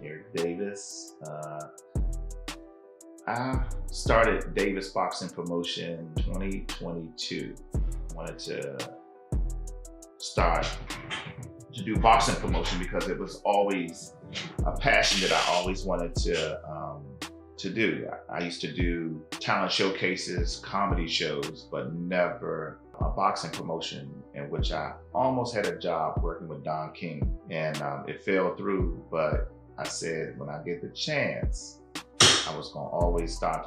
Eric Davis. I started Davis Boxing Promotion 2022. I wanted to start to do boxing promotion because it was always a passion that I always wanted to do. I used to do talent showcases, comedy shows, but never a boxing promotion, in which I almost had a job working with Don King, and it fell through. But I said, when I get the chance, I was gonna always start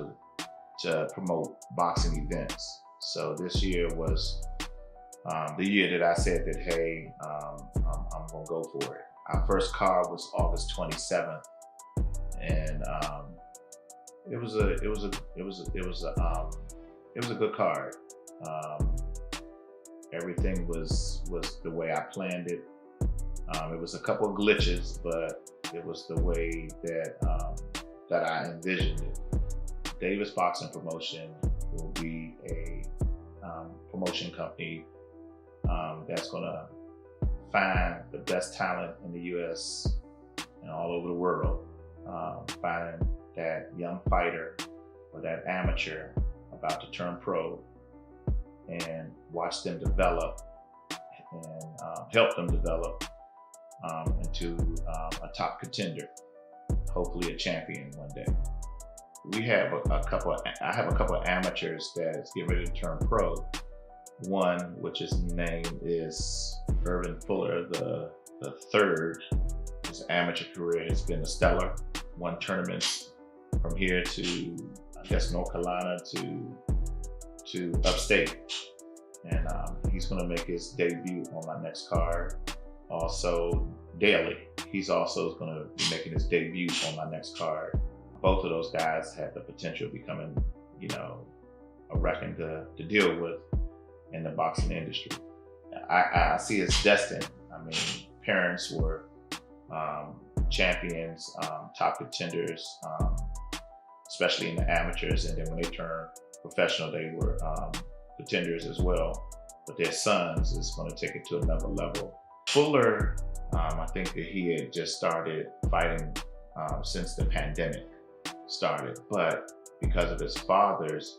to promote boxing events. So this year was the year that I said that, hey, I'm gonna go for it. Our first card was August 27th, and it was a good card. Everything was the way I planned it. It was a couple of glitches, but it was the way that I envisioned it. Davis Boxing Promotion will be a promotion company that's gonna find the best talent in the U.S. and all over the world, finding that young fighter or that amateur about to turn pro, and watch them develop and help them develop into a top contender, hopefully a champion one day. I have a couple of amateurs that's getting ready to turn pro. One, which his name is Irvin Fuller, the third. His amateur career has been stellar. Won tournaments from here to, I guess, North Carolina to upstate. And he's gonna make his debut on my next card. Also, Daly, he's also gonna be making his debut on my next card. Both of those guys have the potential of becoming, a reckon to deal with in the boxing industry. I see it's destined. I mean, parents were champions, top contenders, especially in the amateurs, and then when they turned professional, they were contenders as well. But their sons is going to take it to another level. Fuller, I think that he had just started fighting since the pandemic started, but because of his father's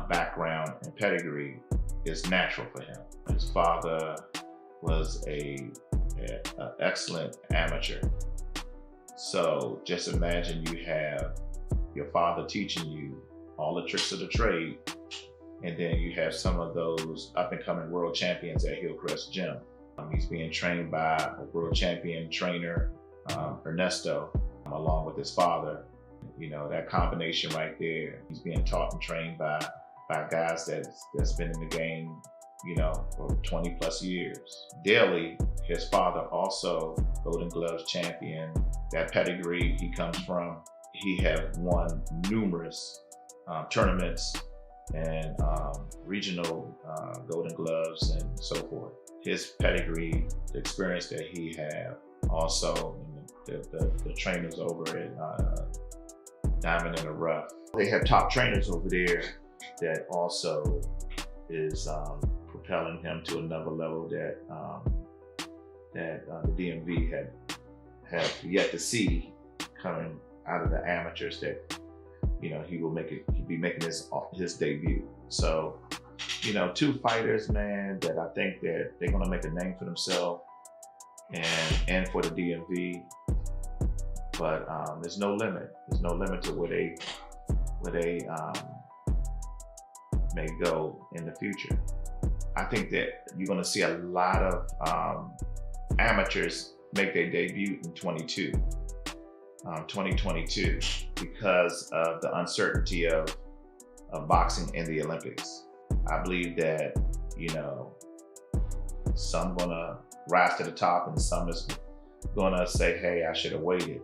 background and pedigree, it's natural for him. His father was an excellent amateur. So just imagine you have your father teaching you all the tricks of the trade, and then you have some of those up-and-coming world champions at Hillcrest Gym. He's being trained by a world champion trainer, Ernesto, along with his father. That combination right there. He's being taught and trained by guys that's been in the game, for 20 plus years. Daly, his father, also Golden Gloves champion. That pedigree he comes from, he have won numerous tournaments and regional Golden Gloves and so forth. His pedigree, the experience that he have, also the trainers over at Diamond in the Rough. They have top trainers over there that also is propelling him to another level that the DMV have yet to see coming out of the amateurs that he'll be making his debut. So two fighters, man, that I think that they're gonna make a name for themselves and for the DMV. But there's no limit. There's no limit to where they may go in the future. I think that you're going to see a lot of amateurs make their debut in 2022, because of the uncertainty of boxing in the Olympics. I believe that some gonna rise to the top, and some is gonna say, "Hey, I should have waited.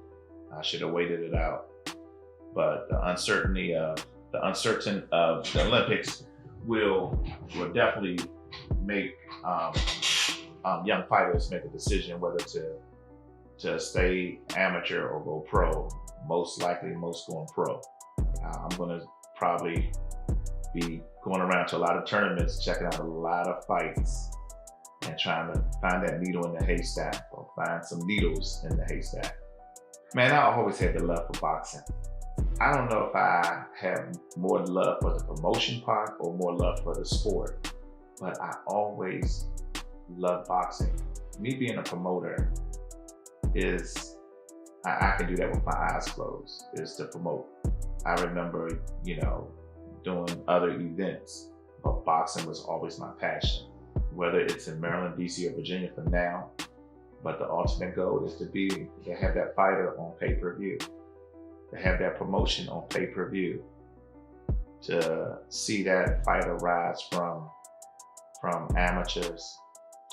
I should have waited it out." But the uncertainty of the Olympics will definitely make young fighters make a decision whether to stay amateur or go pro. Most likely, most going pro. I'm gonna probably be going around to a lot of tournaments, checking out a lot of fights, and trying to find that needle in the haystack, or find some needles in the haystack. Man, I always had the love for boxing. I don't know if I have more love for the promotion part or more love for the sport, but I always loved boxing. Me being a promoter is, I can do that with my eyes closed, is to promote. I remember, doing other events, but boxing was always my passion. Whether it's in Maryland, DC, or Virginia for now, but the ultimate goal is to have that fighter on pay-per-view, to have that promotion on pay-per-view, to see that fighter rise from amateurs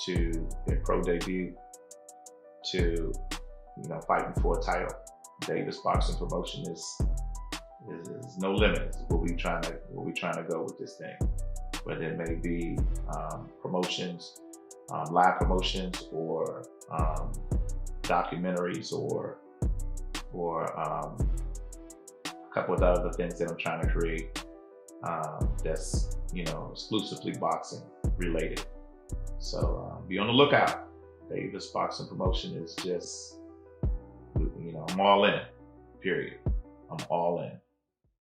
to their pro debut to fighting for a title. Davis Boxing Promotion is no limit. Where we trying to go with this thing. Whether it may be promotions, live promotions, or documentaries, or a couple of the other things that I'm trying to create that's exclusively boxing related. So be on the lookout. Davis Boxing Promotion is just, I'm all in. Period. I'm all in.